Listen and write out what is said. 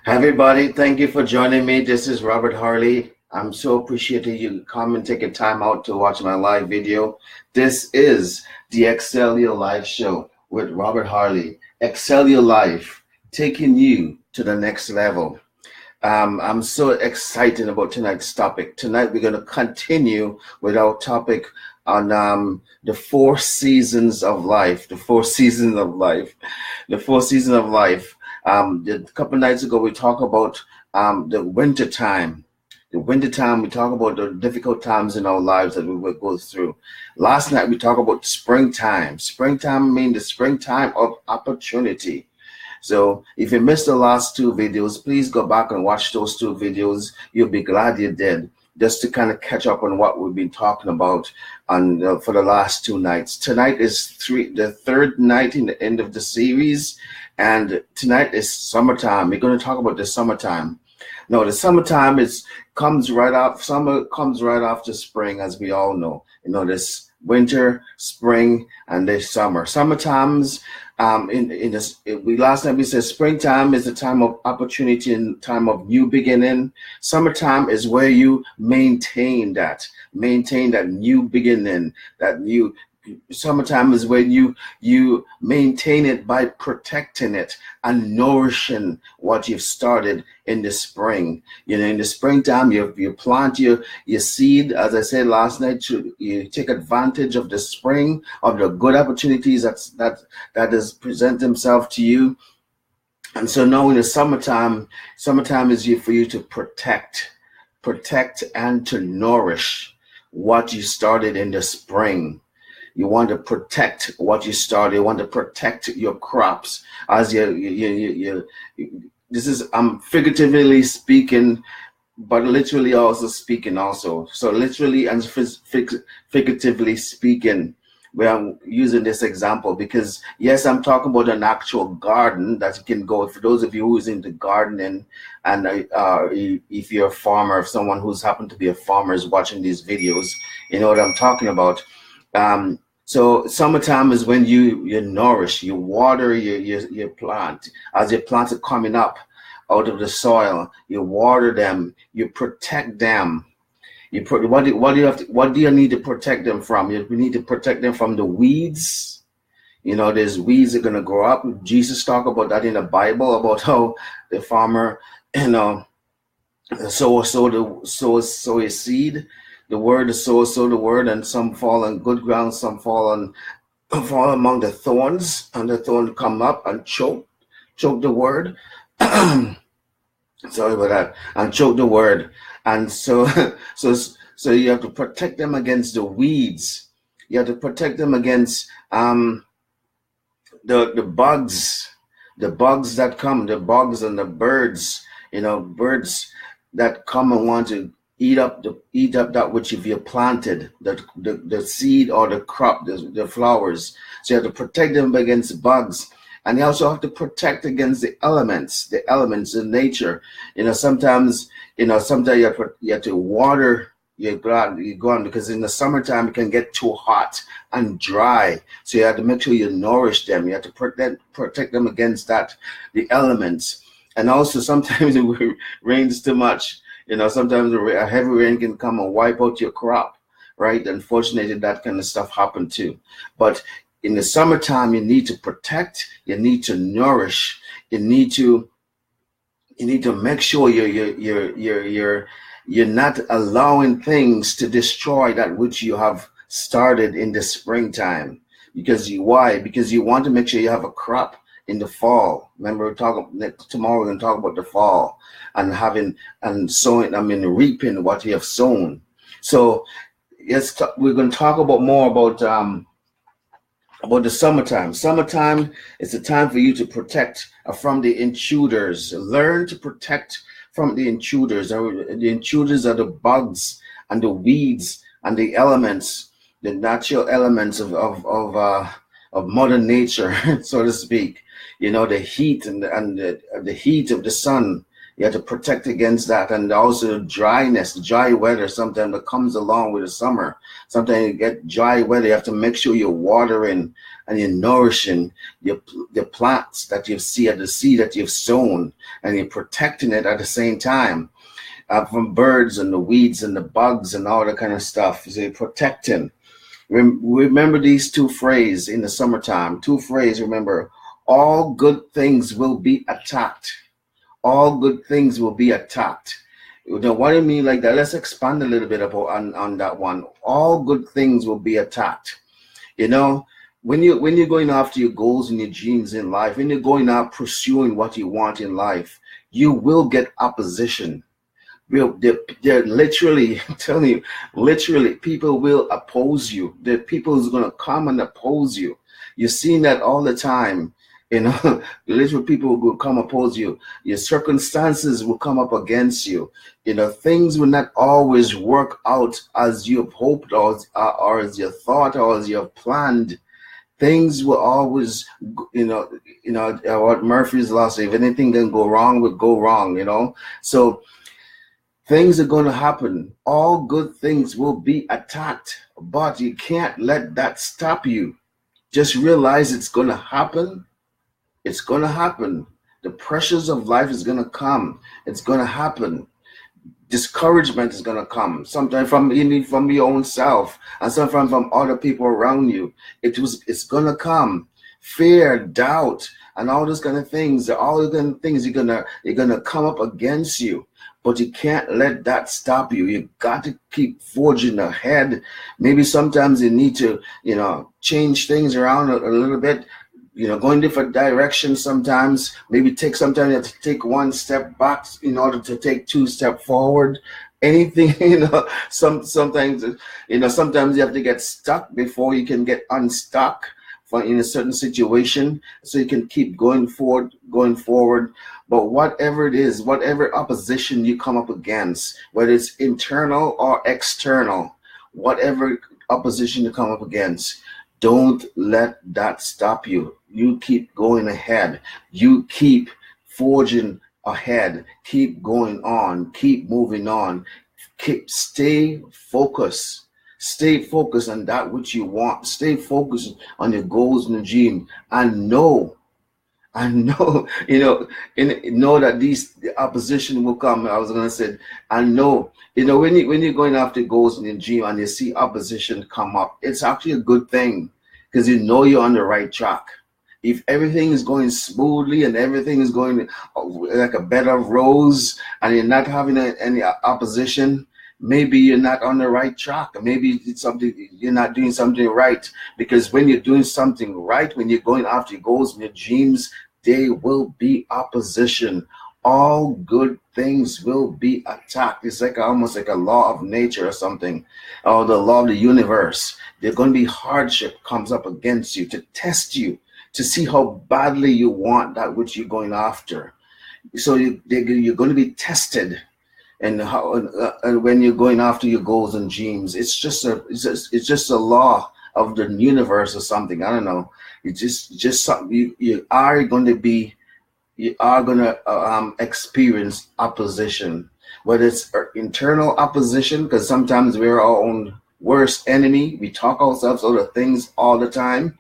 Hi everybody, thank you for joining me. This is Robert Harley. I'm so appreciative you come and take a time out to watch my live video. This is the Excel Your Life show with Robert Harley. Excel Your Life, taking you to the next level. I'm so excited about tonight's topic. Tonight we're going to continue with our topic on the four seasons of life. The four seasons of life. The four seasons of life. A couple nights ago we talked about the winter time. The winter time, we talk about the difficult times in our lives that we will go through. Last night we talked about springtime. Springtime means the springtime of opportunity. So if you missed the last two videos, please go back and watch those two videos. You'll be glad you did, just to kind of catch up on what we've been talking about on for the last two nights. Tonight is the third night in the end of the series, and tonight is summertime. We're going to talk about the summertime. No, the summertime comes right off. Summer comes right after spring, as we all know. You know, this winter, spring, and this summer. Summertimes. Last night we said springtime is the time of opportunity and time of new beginning. Summertime is where you maintain that new beginning, Summertime is when you maintain it by protecting it and nourishing what you've started in the spring. You know, in the springtime, you plant your seed. As I said last night, you take advantage of the spring, of the good opportunities that has present themselves to you. And so now in the summertime is for you to protect and to nourish what you started in the spring. You want to protect what you started. You want to protect your crops. As I'm figuratively speaking, but literally also speaking also. So literally and figuratively speaking, where I'm using this example because yes, I'm talking about an actual garden that you can go. For those of you who's into gardening, and if you're a farmer, if someone who's happened to be a farmer is watching these videos, you know what I'm talking about. So summertime is when you nourish, you water your plant. As your plants are coming up out of the soil, you water them, you protect them. What do you need to protect them from? You need to protect them from the weeds. You know, there's weeds that are gonna grow up. Jesus talked about that in the Bible, about how the farmer, you know, sow his seed. The word is sow the word, and some fall on good ground, some fall among the thorns, and the thorns come up and choke the word. Sorry about that, and choke the word. And so you have to protect them against the weeds. You have to protect them against the bugs that come, the bugs and the birds. You know, birds that come and want to eat up that which you planted, the seed or the crop, the flowers. So you have to protect them against bugs, and you also have to protect against the elements in nature. You know, sometimes you have to water your ground because in the summertime it can get too hot and dry. So you have to make sure you nourish them. You have to protect them against the elements, and also sometimes it rains too much. You know, sometimes a heavy rain can come and wipe out your crop, right? Unfortunately, that kind of stuff happen too. But in the summertime, you need to protect, you need to nourish, you need to make sure you're not allowing things to destroy that which you have started in the springtime. Because you want to make sure you have a crop in the fall. Remember, tomorrow we're going to talk about the fall and reaping what you have sown. So yes, we're going to talk more about the summertime. Summertime is a time for you to protect from the intruders. Learn to protect from the intruders. The intruders are the bugs and the weeds and the elements, the natural elements of Mother Nature, so to speak. You know, the heat and the heat of the sun. You have to protect against that, and also dryness, dry weather sometimes that comes along with the summer. Sometimes you get dry weather. You have to make sure you're watering and you're nourishing your the plants that you see at the seed that you've sown, and you're protecting it at the same time from birds and the weeds and the bugs and all that kind of stuff. So you're protecting. Remember these two phrases in the summertime. Two phrases. Remember, all good things will be attacked. All good things will be attacked. Now, what do you mean like that? Let's expand a little bit about on that one. All good things will be attacked. You know, when you're going after your goals and your dreams in life, when you're going out pursuing what you want in life, you will get opposition. They're literally I'm telling you, literally, people will oppose you. The people who's going to come and oppose you. You're seeing that all the time. You know, literally people will come oppose you. Your circumstances will come up against you. You know, things will not always work out as you have hoped or as you thought or as you have planned. Things will always, what Murphy's Law says, if anything can go wrong, will go wrong, you know. So things are going to happen. All good things will be attacked, but you can't let that stop you. Just realize it's going to happen. It's going to happen. The pressures of life is going to come. It's going to happen. Discouragement is going to come. Sometimes from your own self, and sometimes from other people around you. It's going to come. Fear, doubt, and all those kind of things. All the kind of things you're gonna come up against you. But you can't let that stop you. You got to keep forging ahead. Maybe sometimes you need to, change things around a little bit. Go in different directions sometimes. Maybe sometimes you have to take one step back in order to take two steps forward. Anything, sometimes you have to get stuck before you can get unstuck in a certain situation, so you can keep going forward. But whatever it is, whatever opposition you come up against, whether it's internal or external, whatever opposition you come up against, don't let that stop you. You keep going ahead. You keep forging ahead. Keep going on. Keep moving on. Stay focused. Stay focused on that which you want. Stay focused on your goals and your dream. And know, know that the opposition will come. I was gonna say, and know, when you're going after goals and your dream and you see opposition come up, it's actually a good thing, because you're on the right track. If everything is going smoothly and everything is going like a bed of roses, and you're not having any opposition, maybe you're not on the right track. Maybe it's something you're not doing something right. Because when you're doing something right, when you're going after your goals and your dreams, there will be opposition. All good things will be attacked. It's like almost like a law of nature or something, or the law of the universe. There's going to be hardship comes up against you to test you, to see how badly you want that which you're going after. So you're going to be tested. And when you're going after your goals and dreams, it's just a law of the universe or something. I don't know. It's just something you are going to experience opposition, whether it's internal opposition, because sometimes we're our own worst enemy. We talk ourselves out of things all the time.